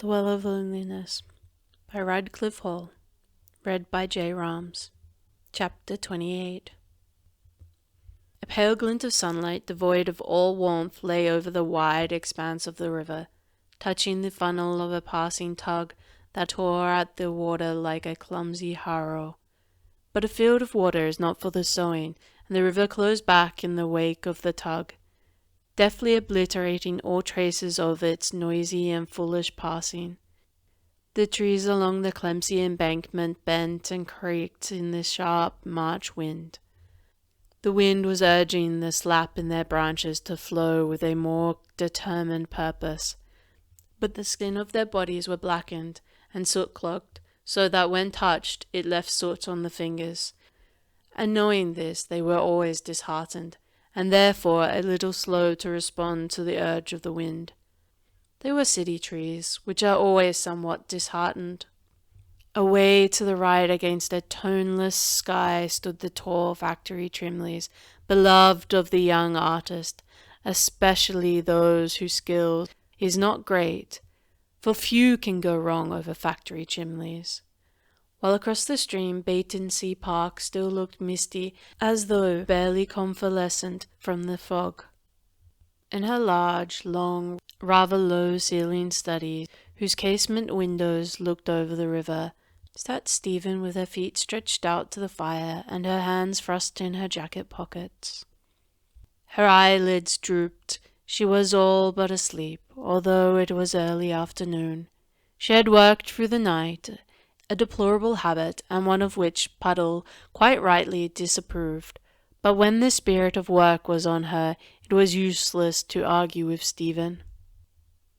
The Well of Loneliness by Radclyffe, read by JayRaams. Chapter 28. A pale glint of sunlight, devoid of all warmth, lay over the wide expanse of the river, touching the funnel of a passing tug that tore at the water like a clumsy harrow. But a field of water is not for the sowing, and the river closed back in the wake of the tug, deftly obliterating all traces of its noisy and foolish passing. The trees along the clumsy embankment bent and creaked in the sharp March wind. The wind was urging the sap in their branches to flow with a more determined purpose, but the skin of their bodies were blackened and soot-clogged, so that when touched it left soot on the fingers, and knowing this they were always disheartened, and therefore a little slow to respond to the urge of the wind. They were city trees, which are always somewhat disheartened. Away to the right against a toneless sky stood the tall factory chimneys, beloved of the young artist, especially those whose skill is not great, for few can go wrong over factory chimneys. While across the stream, Battersea Park still looked misty, as though barely convalescent from the fog. In her large, long, rather low-ceilinged study, whose casement windows looked over the river, sat Stephen with her feet stretched out to the fire and her hands thrust in her jacket pockets. Her eyelids drooped. She was all but asleep, although it was early afternoon. She had worked through the night, a deplorable habit, and one of which Puddle quite rightly disapproved, but when the spirit of work was on her, it was useless to argue with Stephen.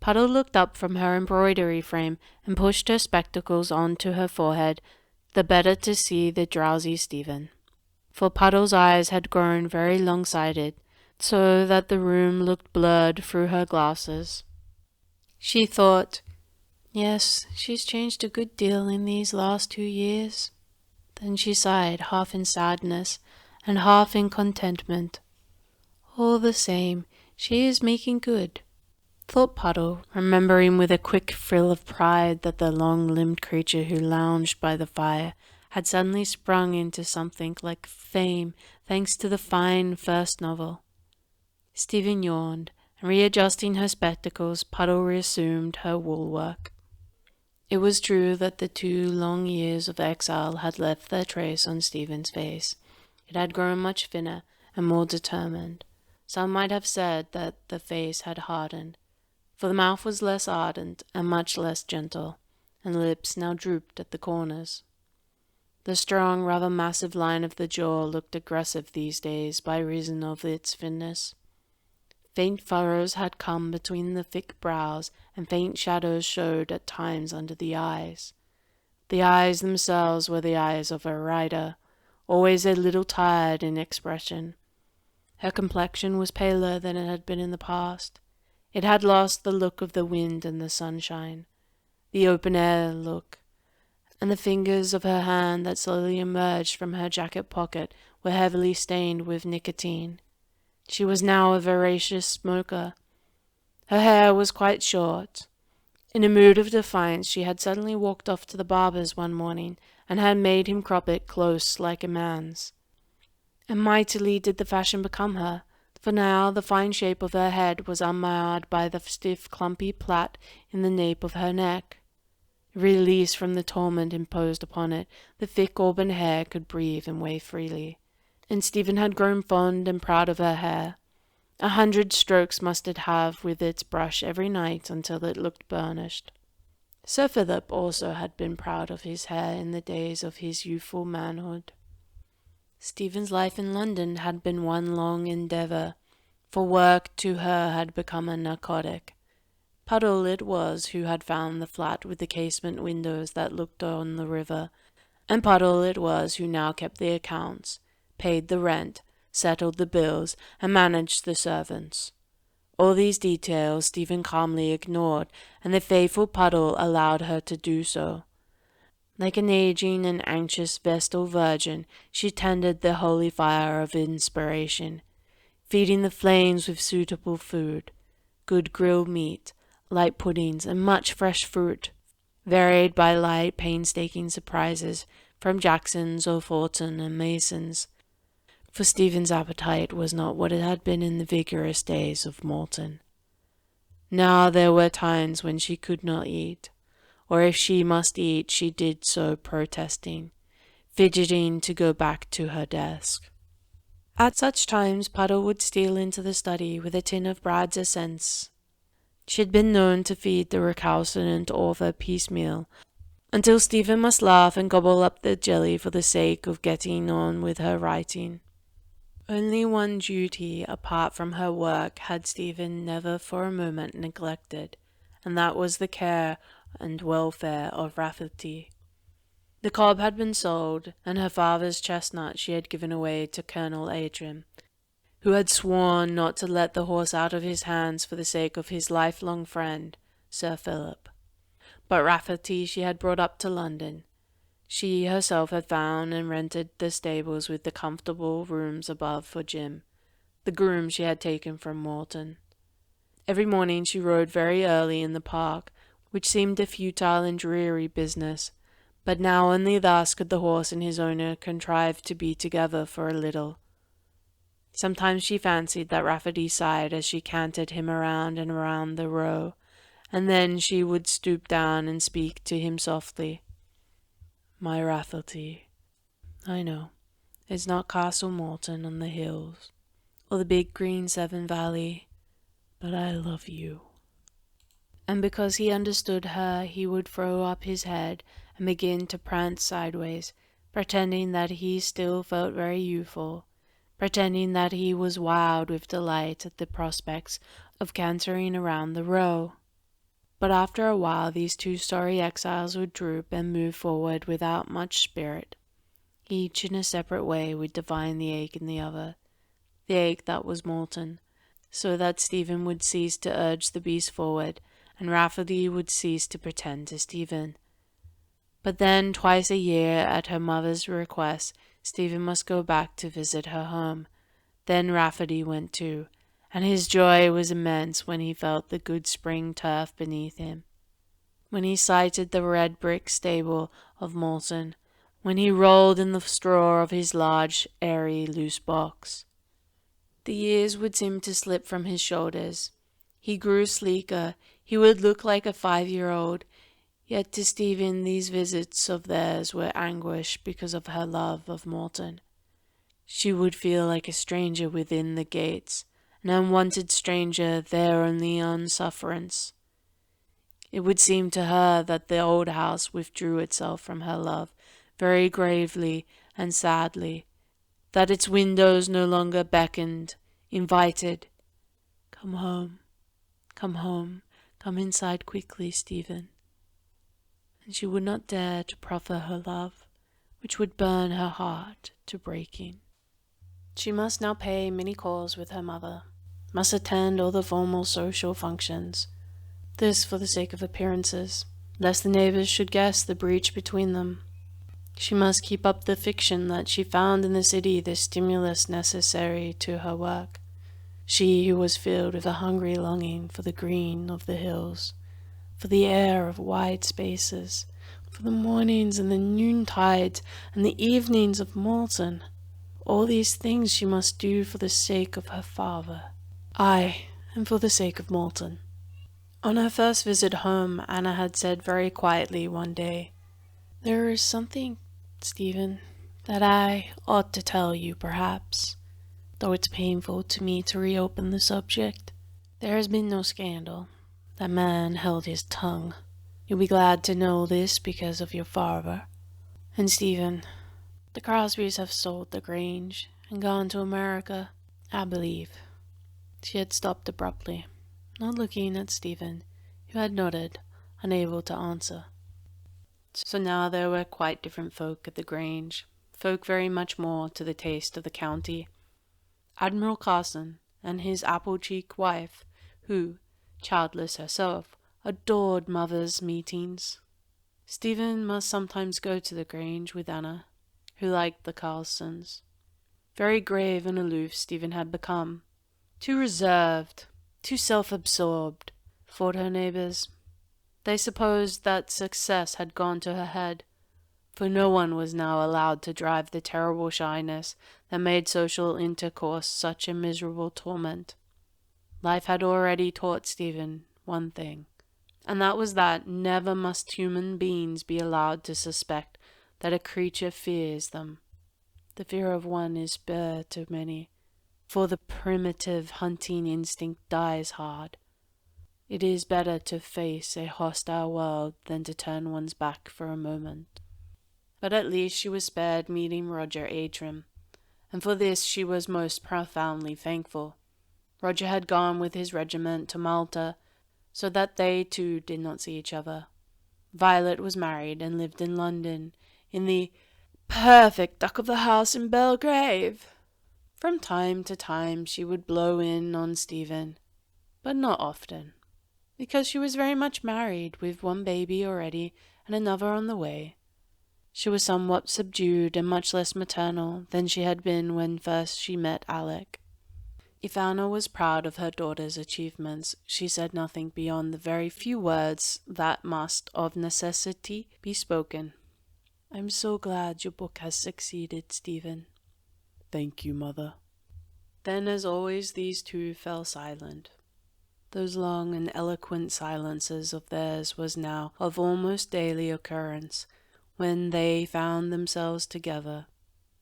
Puddle looked up from her embroidery frame and pushed her spectacles on to her forehead, the better to see the drowsy Stephen. For Puddle's eyes had grown very long-sighted, so that the room looked blurred through her glasses. She thought, "Yes, she's changed a good deal in these last 2 years." Then she sighed, half in sadness and half in contentment. "All the same, she is making good," thought Puddle, remembering with a quick thrill of pride that the long-limbed creature who lounged by the fire had suddenly sprung into something like fame thanks to the fine first novel. Stephen yawned, and readjusting her spectacles, Puddle resumed her wool-work. It was true that the 2 long years of exile had left their trace on Stephen's face. It had grown much thinner and more determined. Some might have said that the face had hardened, for the mouth was less ardent and much less gentle, and the lips now drooped at the corners. The strong, rather massive line of the jaw looked aggressive these days by reason of its thinness. Faint furrows had come between the thick brows, and faint shadows showed at times under the eyes. The eyes themselves were the eyes of a rider, always a little tired in expression. Her complexion was paler than it had been in the past. It had lost the look of the wind and the sunshine, the open-air look, and the fingers of her hand that slowly emerged from her jacket pocket were heavily stained with nicotine. She was now a voracious smoker. Her hair was quite short. In a mood of defiance she had suddenly walked off to the barber's one morning and had made him crop it close like a man's. And mightily did the fashion become her, for now the fine shape of her head was unmarred by the stiff clumpy plait in the nape of her neck. Released from the torment imposed upon it, the thick auburn hair could breathe and wave freely, and Stephen had grown fond and proud of her hair. 100 strokes must it have with its brush every night until it looked burnished. Sir Philip also had been proud of his hair in the days of his youthful manhood. Stephen's life in London had been one long endeavour, for work to her had become a narcotic. Puddle it was who had found the flat with the casement windows that looked on the river, and Puddle it was who now kept the accounts, paid the rent, settled the bills, and managed the servants. All these details Stephen calmly ignored, and the faithful Puddle allowed her to do so. Like an aging and anxious Vestal Virgin, she tended the holy fire of inspiration, feeding the flames with suitable food, good grilled meat, light puddings, and much fresh fruit, varied by light, painstaking surprises from Jacksons or Thornton and Masons, for Stephen's appetite was not what it had been in the vigorous days of Moulton. Now there were times when she could not eat, or if she must eat, she did so protesting, fidgeting to go back to her desk. At such times Puddle would steal into the study with a tin of Brad's Essence. She had been known to feed the recalcitrant author piecemeal, until Stephen must laugh and gobble up the jelly for the sake of getting on with her writing. Only one duty apart from her work had Stephen never for a moment neglected, and that was the care and welfare of Rafferty. The cob had been sold, and her father's chestnut she had given away to Colonel Adrian, who had sworn not to let the horse out of his hands for the sake of his lifelong friend, Sir Philip. But Rafferty she had brought up to London. She herself had found and rented the stables with the comfortable rooms above for Jim, the groom she had taken from Moulton. Every morning she rode very early in the park, which seemed a futile and dreary business, but now only thus could the horse and his owner contrive to be together for a little. Sometimes she fancied that Rafferty sighed as she cantered him around and around the Row, and then she would stoop down and speak to him softly. "My Rafferty, I know, it's not Castle Moulton on the hills, or the big green Severn Valley, but I love you." And because he understood her, he would throw up his head and begin to prance sideways, pretending that he still felt very youthful, pretending that he was wild with delight at the prospects of cantering around the Row. But after a while these two sorry exiles would droop and move forward without much spirit. Each in a separate way would divine the ache in the other, the ache that was Moulton, so that Stephen would cease to urge the beast forward, and Rafferty would cease to pretend to Stephen. But then, twice a year, at her mother's request, Stephen must go back to visit her home. Then Rafferty went too, and his joy was immense when he felt the good spring turf beneath him, when he sighted the red brick stable of Moulton, when he rolled in the straw of his large, airy, loose box. The years would seem to slip from his shoulders. He grew sleeker, he would look like a 5-year-old, yet to Stephen these visits of theirs were anguish because of her love of Moulton. She would feel like a stranger within the gates, an unwanted stranger there only on sufferance. It would seem to her that the old house withdrew itself from her love very gravely and sadly, that its windows no longer beckoned, invited. Come home, come inside quickly, Stephen." And she would not dare to proffer her love, which would burn her heart to breaking. She must now pay many calls with her mother, must attend all the formal social functions. This for the sake of appearances, lest the neighbors should guess the breach between them. She must keep up the fiction that she found in the city the stimulus necessary to her work. She who was filled with a hungry longing for the green of the hills, for the air of wide spaces, for the mornings and the noontides and the evenings of Moulton. All these things she must do for the sake of her father. Aye, and for the sake of Moulton. On her first visit home, Anna had said very quietly one day, "There is something, Stephen, that I ought to tell you, perhaps, though it's painful to me to reopen the subject. There has been no scandal. That man held his tongue. You'll be glad to know this because of your father. And Stephen, the Crosbys have sold the Grange and gone to America, I believe." She had stopped abruptly, not looking at Stephen, who had nodded, unable to answer. So now there were quite different folk at the Grange, folk very much more to the taste of the county. Admiral Carson and his apple-cheeked wife, who, childless herself, adored mothers' meetings. Stephen must sometimes go to the Grange with Anna, who liked the Carlsons. Very grave and aloof Stephen had become, too reserved, too self-absorbed, thought her neighbours. They supposed that success had gone to her head, for no one was now allowed to drive the terrible shyness that made social intercourse such a miserable torment. Life had already taught Stephen one thing, and that was that never must human beings be allowed to suspect that a creature fears them. The fear of one is bare to many, for the primitive hunting instinct dies hard. It is better to face a hostile world than to turn one's back for a moment. But at least she was spared meeting Roger Atrim, and for this she was most profoundly thankful. Roger had gone with his regiment to Malta, so that they too did not see each other. Violet was married and lived in London, in the perfect duck of the house in Belgrave. From time to time she would blow in on Stephen, but not often, because she was very much married, with one baby already and another on the way. She was somewhat subdued and much less maternal than she had been when first she met Alec. If Anna was proud of her daughter's achievements, she said nothing beyond the very few words that must of necessity be spoken. "I'm so glad your book has succeeded, Stephen." "Thank you, Mother." Then, as always, these two fell silent. Those long and eloquent silences of theirs was now of almost daily occurrence, when they found themselves together,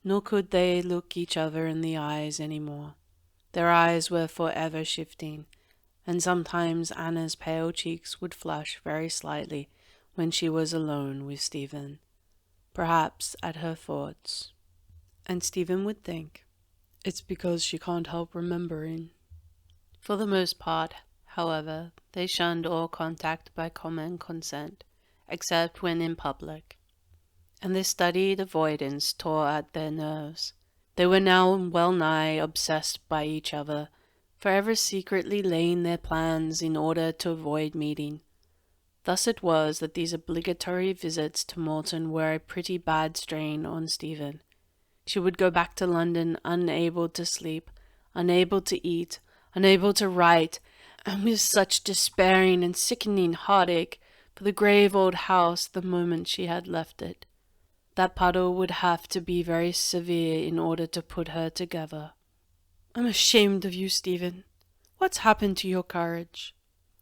nor could they look each other in the eyes any more. Their eyes were forever shifting, and sometimes Anna's pale cheeks would flush very slightly when she was alone with Stephen, perhaps at her thoughts. And Stephen would think, "It's because she can't help remembering." For the most part, however, they shunned all contact by common consent, except when in public, and this studied avoidance tore at their nerves. They were now well nigh obsessed by each other, forever secretly laying their plans in order to avoid meeting. Thus it was that these obligatory visits to Malton were a pretty bad strain on Stephen. She would go back to London unable to sleep, unable to eat, unable to write, and with such despairing and sickening heartache for the grave old house the moment she had left it. That puddle would have to be very severe in order to put her together. "I'm ashamed of you, Stephen. What's happened to your courage?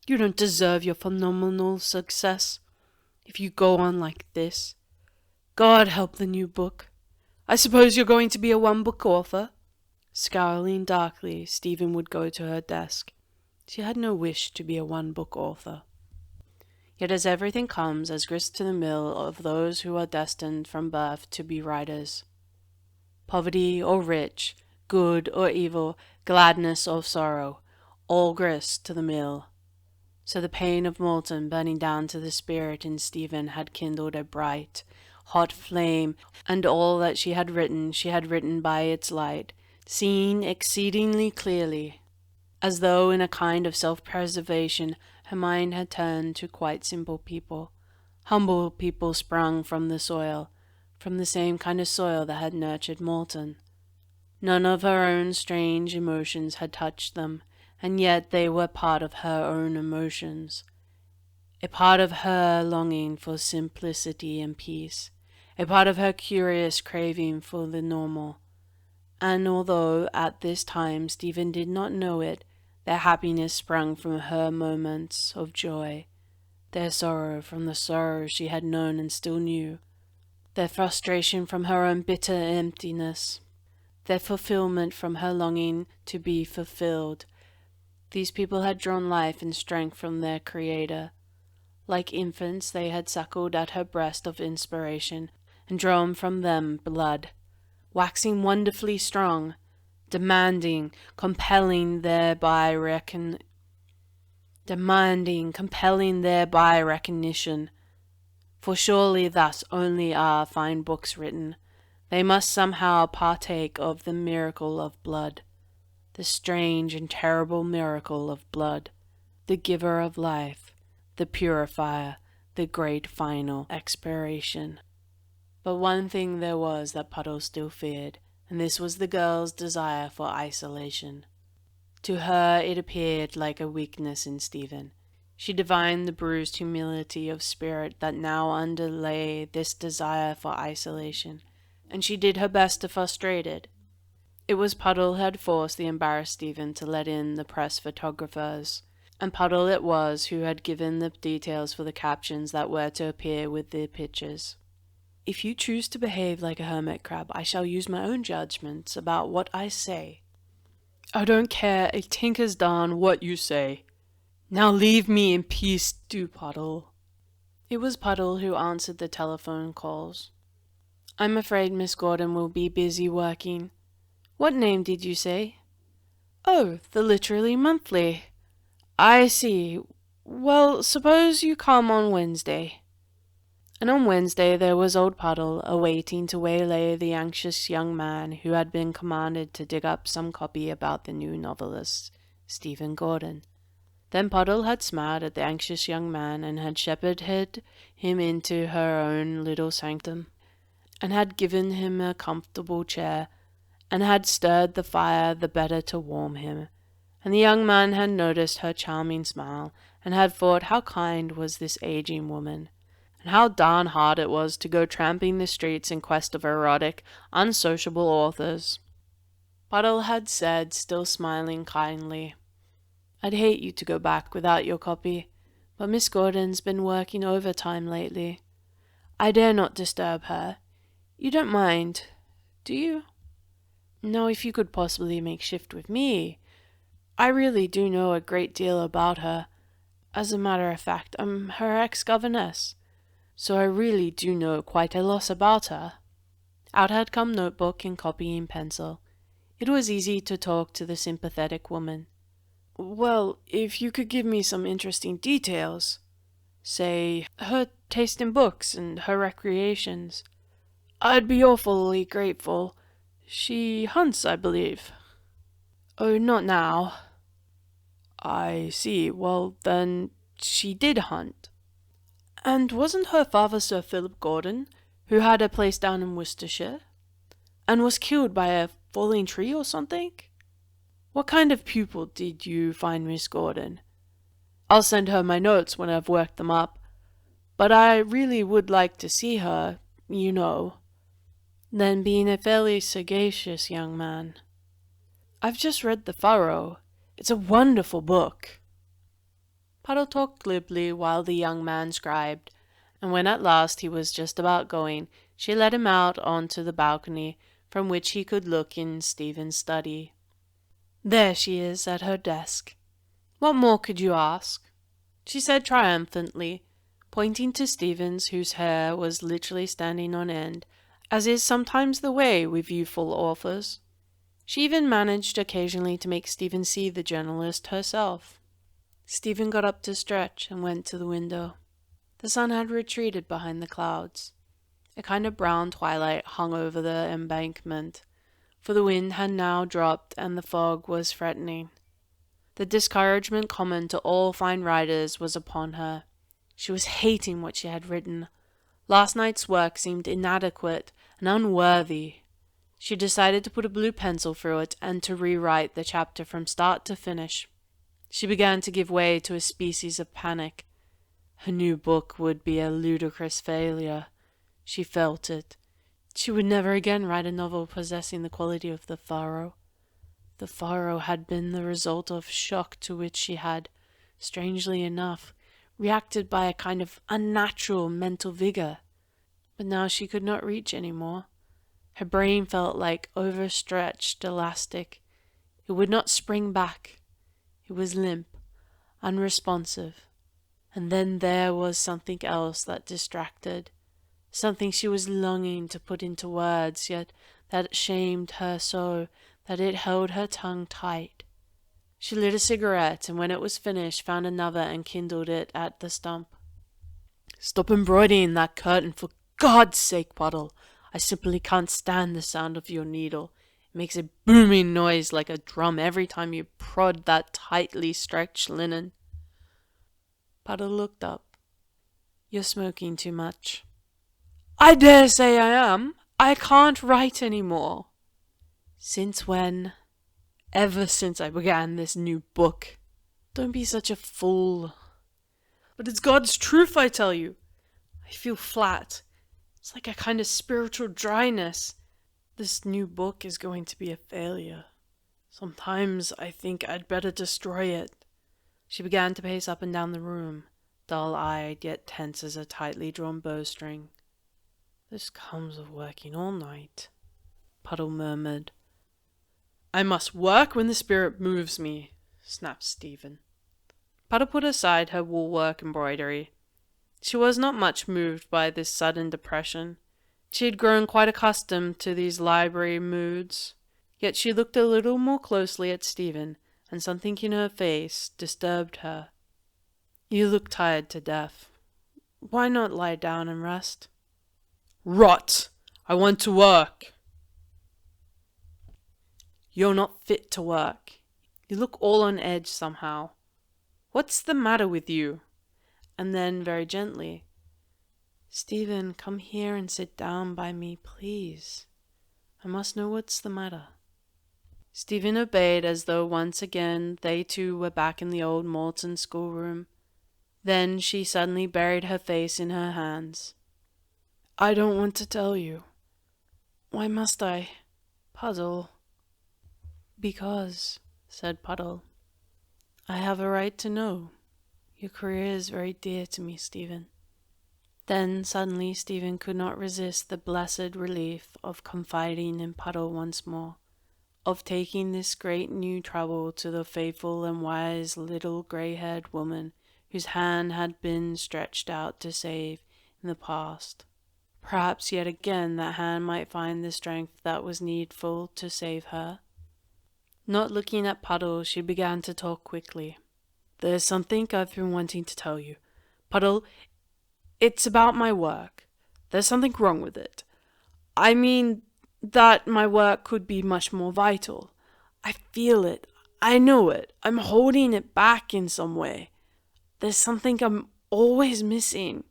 You don't deserve your phenomenal success, if you go on like this. God help the new book. I suppose you're going to be a one-book author?" Scowling darkly, Stephen would go to her desk. She had no wish to be a one-book author. Yet as everything comes as grist to the mill of those who are destined from birth to be writers, poverty or rich, good or evil, gladness or sorrow, all grist to the mill. So the pain of Malton burning down to the spirit in Stephen had kindled a bright, hot flame, and all that she had written by its light, seeing exceedingly clearly, as though in a kind of self-preservation her mind had turned to quite simple people, humble people sprung from the soil, from the same kind of soil that had nurtured Malton. None of her own strange emotions had touched them, and yet they were part of her own emotions, a part of her longing for simplicity and peace, a part of her curious craving for the normal. And although at this time Stephen did not know it, their happiness sprung from her moments of joy, their sorrow from the sorrow she had known and still knew, their frustration from her own bitter emptiness, their fulfillment from her longing to be fulfilled. These people had drawn life and strength from their Creator. Like infants, they had suckled at her breast of inspiration, and drawn from them blood, waxing wonderfully strong, demanding, compelling thereby recognition. For surely thus only are fine books written. They must somehow partake of the miracle of blood, the strange and terrible miracle of blood, the giver of life, the purifier, the great final expiration. But one thing there was that Puddle still feared, and this was the girl's desire for isolation. To her it appeared like a weakness in Stephen. She divined the bruised humility of spirit that now underlay this desire for isolation, and she did her best to frustrate it. It was Puddle who had forced the embarrassed Stephen to let in the press photographers, and Puddle it was who had given the details for the captions that were to appear with the pictures. "If you choose to behave like a hermit crab, I shall use my own judgments about what I say." "I don't care a tinker's darn what you say. Now leave me in peace, do, Puddle." It was Puddle who answered the telephone calls. "I'm afraid Miss Gordon will be busy working. What name did you say?" "Oh, the Literary Monthly. I see. Well, suppose you come on Wednesday." And on Wednesday there was old Puddle, awaiting to waylay the anxious young man who had been commanded to dig up some copy about the new novelist, Stephen Gordon. Then Puddle had smiled at the anxious young man and had shepherded him into her own little sanctum, and had given him a comfortable chair, and had stirred the fire the better to warm him. And the young man had noticed her charming smile, and had thought how kind was this aging woman, and how darn hard it was to go tramping the streets in quest of erotic, unsociable authors. Puddle had said, still smiling kindly, "I'd hate you to go back without your copy, but Miss Gordon's been working overtime lately. I dare not disturb her. You don't mind, do you? No, if you could possibly make shift with me. I really do know a great deal about her. As a matter of fact, I'm her ex-governess, so I really do know quite a lot about her." Out had come notebook and copying pencil. It was easy to talk to the sympathetic woman. "Well, if you could give me some interesting details, say, her taste in books and her recreations, I'd be awfully grateful. She hunts, I believe." "Oh, not now." "I see. Well, then, she did hunt. And wasn't her father Sir Philip Gordon, who had a place down in Worcestershire, and was killed by a falling tree or something? What kind of pupil did you find Miss Gordon? I'll send her my notes when I've worked them up, but I really would like to see her, you know." Then, being a fairly sagacious young man, "I've just read The Furrow. It's a wonderful book." Puddle talked glibly while the young man scribed, and when at last he was just about going, she led him out onto the balcony, from which he could look in Stephen's study. "There she is at her desk. What more could you ask?" she said triumphantly, pointing to Stephen's, whose hair was literally standing on end, as is sometimes the way with youthful authors. She even managed occasionally to make Stephen see the journalist herself. Stephen got up to stretch and went to the window. The sun had retreated behind the clouds. A kind of brown twilight hung over the embankment, for the wind had now dropped and the fog was threatening. The discouragement common to all fine writers was upon her. She was hating what she had written. Last night's work seemed inadequate and unworthy. She decided to put a blue pencil through it and to rewrite the chapter from start to finish. She began to give way to a species of panic. Her new book would be a ludicrous failure. She felt it. She would never again write a novel possessing the quality of The Furrow. The Furrow had been the result of shock to which she had, strangely enough, reacted by a kind of unnatural mental vigor. But now she could not reach any more. Her brain felt like overstretched elastic. It would not spring back. It was limp, unresponsive. And then there was something else that distracted, something she was longing to put into words, yet that shamed her so that it held her tongue tight. She lit a cigarette, and when it was finished, found another and kindled it at the stump. "Stop embroidering that curtain, for God's sake, Puddle. I simply can't stand the sound of your needle. It makes a booming noise like a drum every time you prod that tightly stretched linen." Puddle looked up. "You're smoking too much." "I dare say I am. I can't write any more." "Since when?" "Ever since I began this new book." "Don't be such a fool. But it's God's truth, I tell you. I feel flat. It's like a kind of spiritual dryness. This new book is going to be a failure. Sometimes I think I'd better destroy it. She began to pace up and down the room, dull-eyed yet tense as a tightly drawn bowstring. This comes of working all night, Puddle murmured. I must work when the spirit moves me, snapped Stephen. Puddle put aside her woolwork embroidery. She was not much moved by this sudden depression. She had grown quite accustomed to these library moods. Yet she looked a little more closely at Stephen, and something in her face disturbed her. You look tired to death. Why not lie down and rest? Rot! I want to work. You're not fit to work. You look all on edge somehow. What's the matter with you? And then, very gently, Stephen, come here and sit down by me, please. I must know what's the matter. Stephen obeyed as though once again they two were back in the old Morton schoolroom. Then she suddenly buried her face in her hands. I don't want to tell you. Why must I? Puddle. Because, said Puddle, I have a right to know. Your career is very dear to me, Stephen. Then suddenly Stephen could not resist the blessed relief of confiding in Puddle once more, of taking this great new trouble to the faithful and wise little grey-haired woman whose hand had been stretched out to save in the past. Perhaps yet again that hand might find the strength that was needful to save her. Not looking at Puddle, she began to talk quickly. There's something I've been wanting to tell you. Puddle, it's about my work. There's something wrong with it. I mean that my work could be much more vital. I feel it. I know it. I'm holding it back in some way. There's something I'm always missing.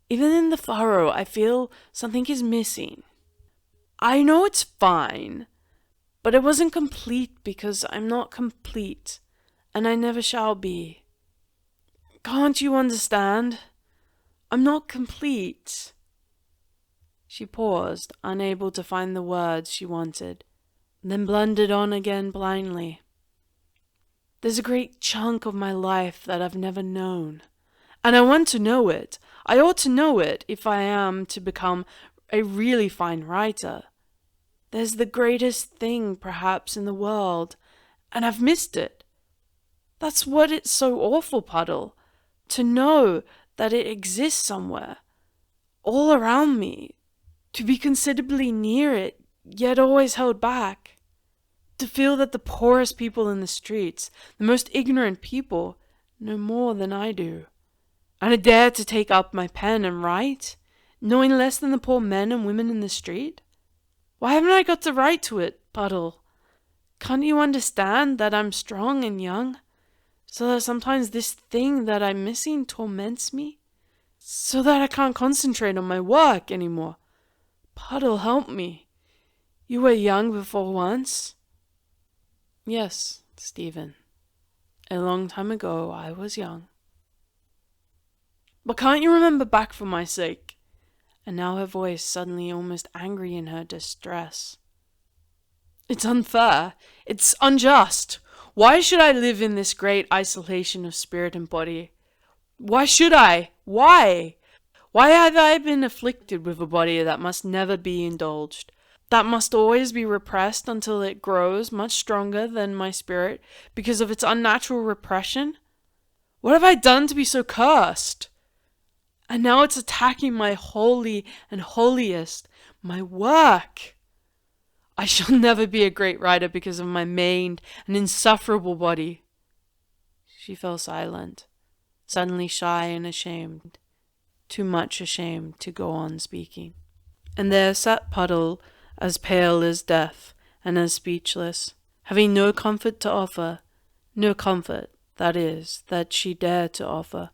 Even in the furrow, I feel something is missing. I know it's fine, but it wasn't complete because I'm not complete, and I never shall be. Can't you understand? I'm not complete. She paused, unable to find the words she wanted, then blundered on again blindly. There's a great chunk of my life that I've never known, and I want to know it. I ought to know it if I am to become a really fine writer. There's the greatest thing, perhaps, in the world, and I've missed it. That's what it's so awful, Puddle, to know that it exists somewhere, all around me, to be considerably near it, yet always held back. To feel that the poorest people in the streets, the most ignorant people, know more than I do. And I dare to take up my pen and write, knowing less than the poor men and women in the street. Why haven't I got the right to it, Puddle? Can't you understand that I'm strong and young, so that sometimes this thing that I'm missing torments me, so that I can't concentrate on my work any more? Puddle, help me. You were young before once. Yes, Stephen. A long time ago I was young. But can't you remember back for my sake? And now her voice suddenly almost angry in her distress. It's unfair. It's unjust. Why should I live in this great isolation of spirit and body? Why should I? Why? Why have I been afflicted with a body that must never be indulged, that must always be repressed until it grows much stronger than my spirit because of its unnatural repression? What have I done to be so cursed? And now it's attacking my holy and holiest, my work. I shall never be a great writer because of my maimed and insufferable body. She fell silent, suddenly shy and ashamed, too much ashamed to go on speaking. And there sat Puddle, as pale as death, and as speechless, having no comfort to offer, no comfort, that is, that she dared to offer,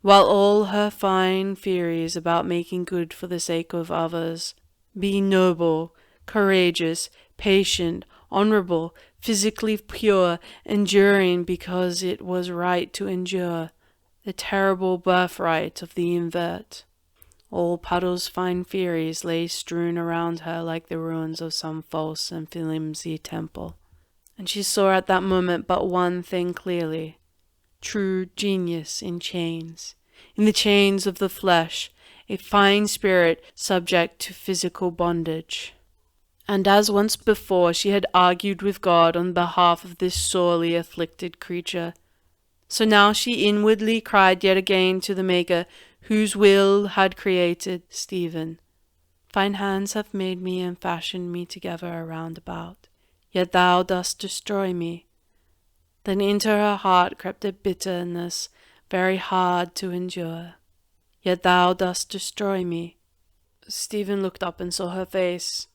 while all her fine theories about making good for the sake of others, being noble, courageous, patient, honourable, physically pure, enduring because it was right to endure, the terrible birthright of the invert. All Puddle's fine theories lay strewn around her like the ruins of some false and flimsy temple, and she saw at that moment but one thing clearly: true genius in chains, in the chains of the flesh, a fine spirit subject to physical bondage. And as once before she had argued with God on behalf of this sorely afflicted creature, so now she inwardly cried yet again to the Maker whose will had created Stephen. Thine hands have made me and fashioned me together around about, yet thou dost destroy me. Then into her heart crept a bitterness very hard to endure. Yet thou dost destroy me. Stephen looked up and saw her face.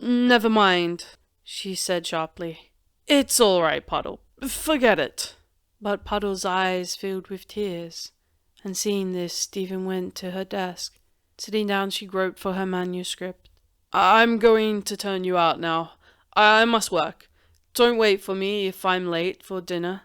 "Never mind," she said sharply. "It's all right, Puddle. Forget it." But Puddle's eyes filled with tears, and seeing this, Stephen went to her desk. Sitting down, she groped for her manuscript. "I'm going to turn you out now. I must work. Don't wait for me if I'm late for dinner."